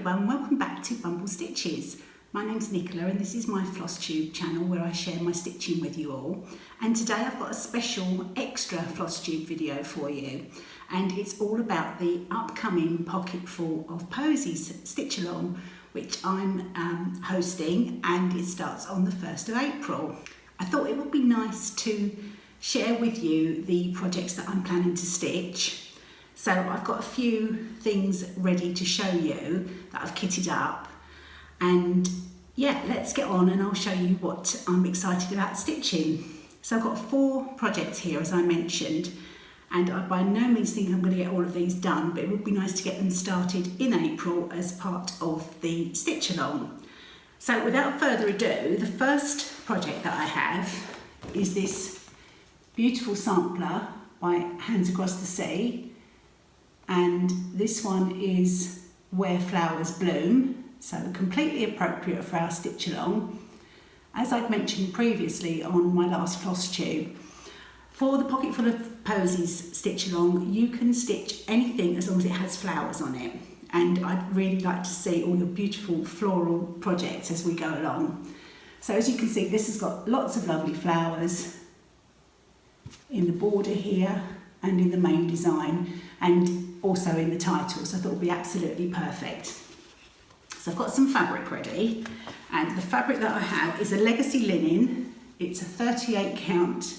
everyone, welcome back to Bumble Stitches. My name's Nicola and this is my Flosstube channel where I share my stitching with you all. And today I've got a special extra Flosstube video for you, and it's all about the upcoming Pocketful of Posies stitch along, which I'm hosting, and it starts on the 1st of April. I thought it would be nice to share with you the projects that I'm planning to stitch. So I've got a few things ready to show you that I've kitted up, and yeah, let's get on and I'll show you what I'm excited about stitching. So I've got 4 projects here, as I mentioned, and I by no means think I'm going to get all of these done, but it would be nice to get them started in April as part of the stitch along. So without further ado, the first project that I have is this beautiful sampler by Hands Across the Sea. And this one is Where Flowers Bloom, so completely appropriate for our stitch along. As I've mentioned previously on my last Flosstube, for the Pocketful of Posies stitch along, you can stitch anything as long as it has flowers on it. And I'd really like to see all your beautiful floral projects as we go along. So as you can see, this has got lots of lovely flowers in the border here and in the main design, and also in the title, so I thought it would be absolutely perfect. So I've got some fabric ready, and the fabric that I have is a legacy linen. It's a 38 count,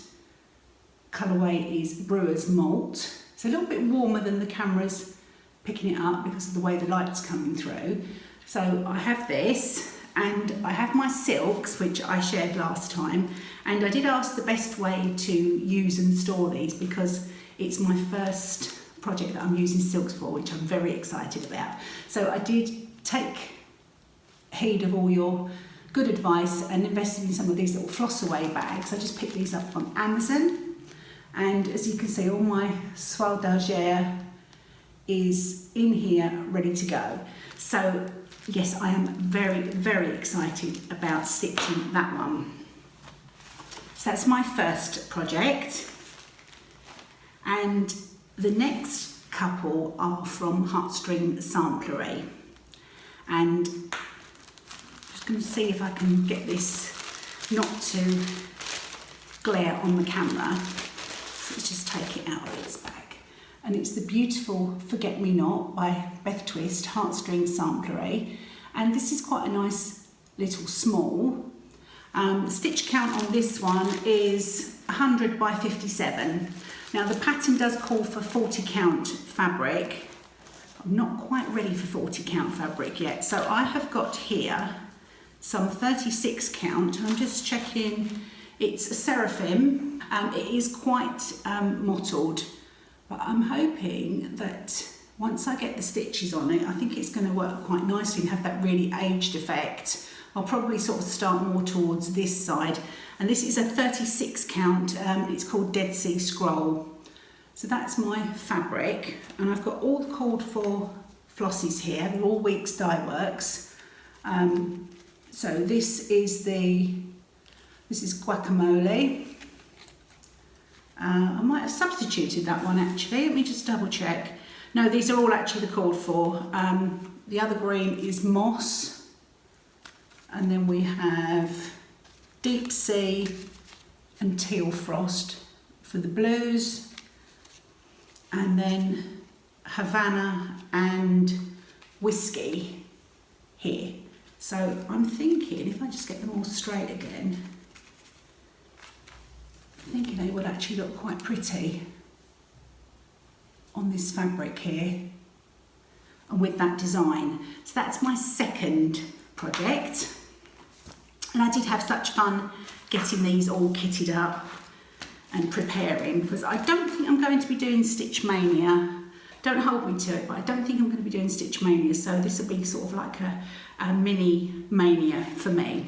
colourway is Brewer's Malt. It's a little bit warmer than the camera's picking it up because of the way the light's coming through. So I have this, and I have my silks, which I shared last time, and I did ask the best way to use and store these because it's my first project that I'm using silks for, which I'm very excited about. So I did take heed of all your good advice and invested in some of these little floss away bags. I just picked these up from Amazon, and as you can see, all my soie d'Alger is in here ready to go. So yes, I am very, very excited about stitching that one. So that's my first project, and the next couple are from Heartstring Samplery, and I'm just going to see if I can get this not to glare on the camera. So let's just take it out of its bag, and it's the beautiful Forget Me Not by Beth Twist, Heartstring Samplery, and this is quite a nice little small. The stitch count on this one is 100 by 57. Now the pattern does call for 40 count fabric. I'm not quite ready for 40 count fabric yet. So I have got here some 36 count. I'm just checking, it's a seraphim. It is quite mottled, but I'm hoping that once I get the stitches on it, I think it's going to work quite nicely and have that really aged effect. I'll probably sort of start more towards this side. And this is a 36 count, it's called Dead Sea Scroll. So that's my fabric, and I've got all the called for flosses here, they're all Weeks Dye Works. So this is Guacamole. I might have substituted that one actually, let me just double check. No, these are all actually the called for. The other green is Moss, and then we have Deep Sea and Teal Frost for the blues, and then Havana and Whiskey here. So I'm thinking, if I just get them all straight again, I'm thinking they would actually look quite pretty on this fabric here and with that design. So that's my second project. And I did have such fun getting these all kitted up and preparing, because I don't think I'm going to be doing Stitch Mania. Don't hold me to it, but I don't think I'm going to be doing Stitch Mania, so this will be sort of like a mini mania for me.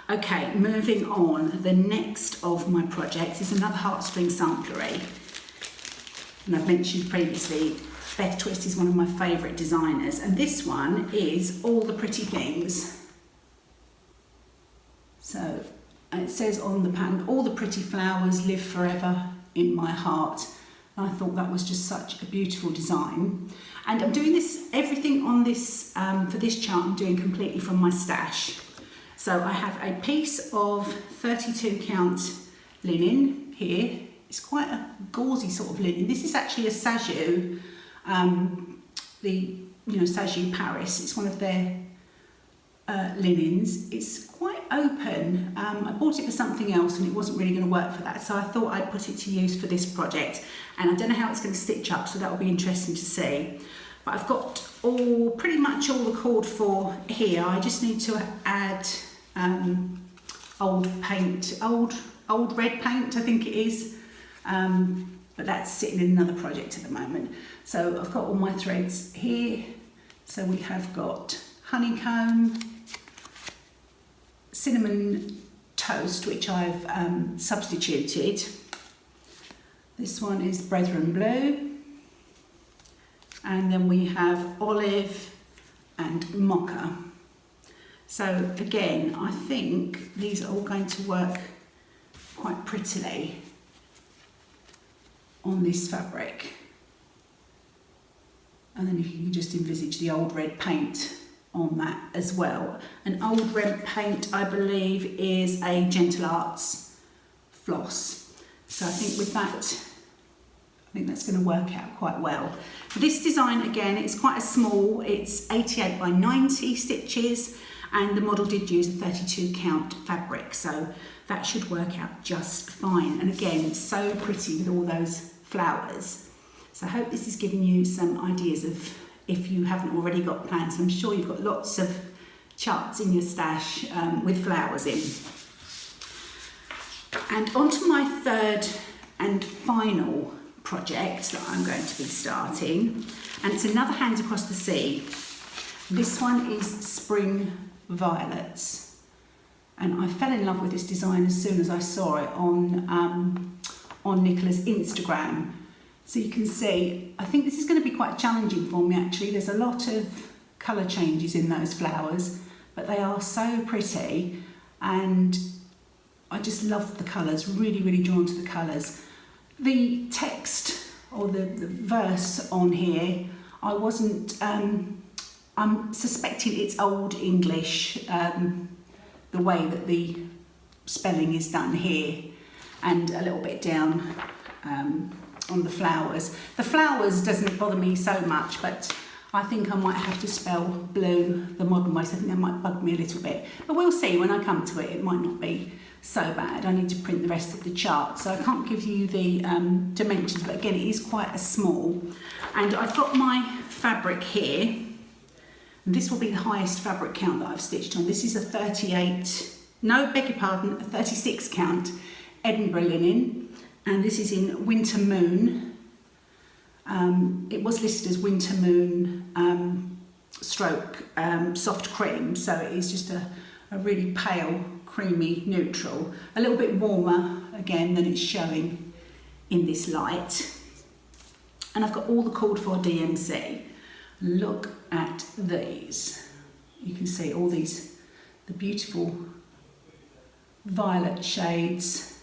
Okay, moving on, the next of my projects is another Heartstring Samplery. And I've mentioned previously, Beth Twist is one of my favourite designers, and this one is All the Pretty Things. So it says on the pattern, all the pretty flowers live forever in my heart. I thought that was just such a beautiful design. And I'm doing everything on this, for this chart, I'm doing completely from my stash. So I have a piece of 32 count linen here. It's quite a gauzy sort of linen. This is actually a Sajou, Sajou Paris. It's one of their linens. It's quite open. I bought it for something else and it wasn't really going to work for that, so I thought I'd put it to use for this project, and I don't know how it's going to stitch up, so that will be interesting to see. But I've got pretty much all the cord for here. I just need to add old paint, old red paint I think it is, but that's sitting in another project at the moment. So I've got all my threads here. So we have got honeycomb, cinnamon toast, which I've substituted. This one is Brethren Blue. And then we have olive and mocha. So again, I think these are all going to work quite prettily on this fabric. And then if you can just envisage the old red paint on that as well. An old red paint, I believe, is a Gentle Arts floss. So I think with that, I think that's going to work out quite well. This design, again, it's quite a small, it's 88 by 90 stitches, and the model did use a 32 count fabric, so that should work out just fine. And again, it's so pretty with all those flowers. So I hope this is giving you some ideas of, if you haven't already got plans. I'm sure you've got lots of charts in your stash with flowers in. And on to my third and final project that I'm going to be starting, and it's another Hands Across the Sea. This one is Spring Violets, and I fell in love with this design as soon as I saw it on Nicola's Instagram. So you can see, I think this is going to be quite challenging for me actually. There's a lot of colour changes in those flowers, but they are so pretty, and I just love the colours, really drawn to the colours. The text or the verse on here, I wasn't, I'm suspecting it's Old English, the way that the spelling is done here, and a little bit down on the flowers. The flowers doesn't bother me so much, but I think I might have to spell blue the modern way, so I think that might bug me a little bit. But we'll see when I come to it, it might not be so bad. I need to print the rest of the chart, so I can't give you the dimensions, but again, it is quite a small. And I've got my fabric here. This will be the highest fabric count that I've stitched on. This is a 36 count Edinburgh linen, and this is in Winter Moon. It was listed as Winter Moon stroke soft cream, so it is just a really pale, creamy neutral, a little bit warmer again than it's showing in this light. And I've got all the called for DMC. Look at these. You can see all these, the beautiful violet shades,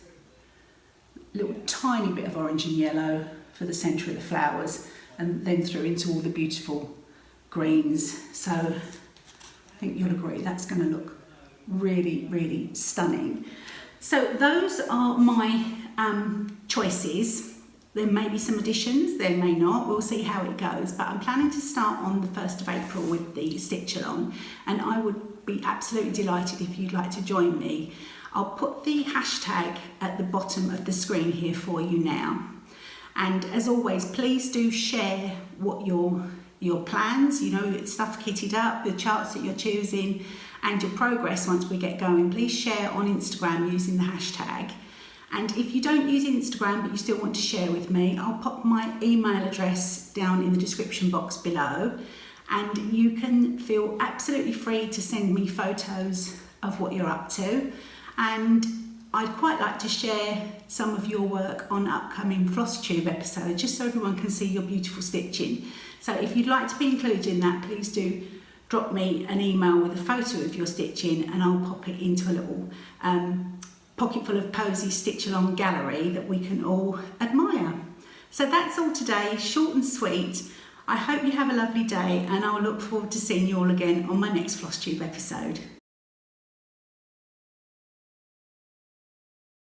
little tiny bit of orange and yellow for the centre of the flowers, and then through into all the beautiful greens. So I think you'll agree that's going to look really stunning. So those are my choices. There may be some additions, there may not, we'll see how it goes, but I'm planning to start on the 1st of April with the stitch along, and I would be absolutely delighted if you'd like to join me. I'll put the hashtag at the bottom of the screen here for you now. And as always, please do share what your plans, you know, stuff kitted up, the charts that you're choosing, and your progress once we get going. Please share on Instagram using the hashtag. And if you don't use Instagram but you still want to share with me, I'll pop my email address down in the description box below, and you can feel absolutely free to send me photos of what you're up to. And I'd quite like to share some of your work on upcoming Flosstube episodes, just so everyone can see your beautiful stitching. So if you'd like to be included in that, please do drop me an email with a photo of your stitching, and I'll pop it into a little pocket full of Posies stitch along gallery that we can all admire. So that's all today, short and sweet. I hope you have a lovely day, and I'll look forward to seeing you all again on my next Flosstube episode.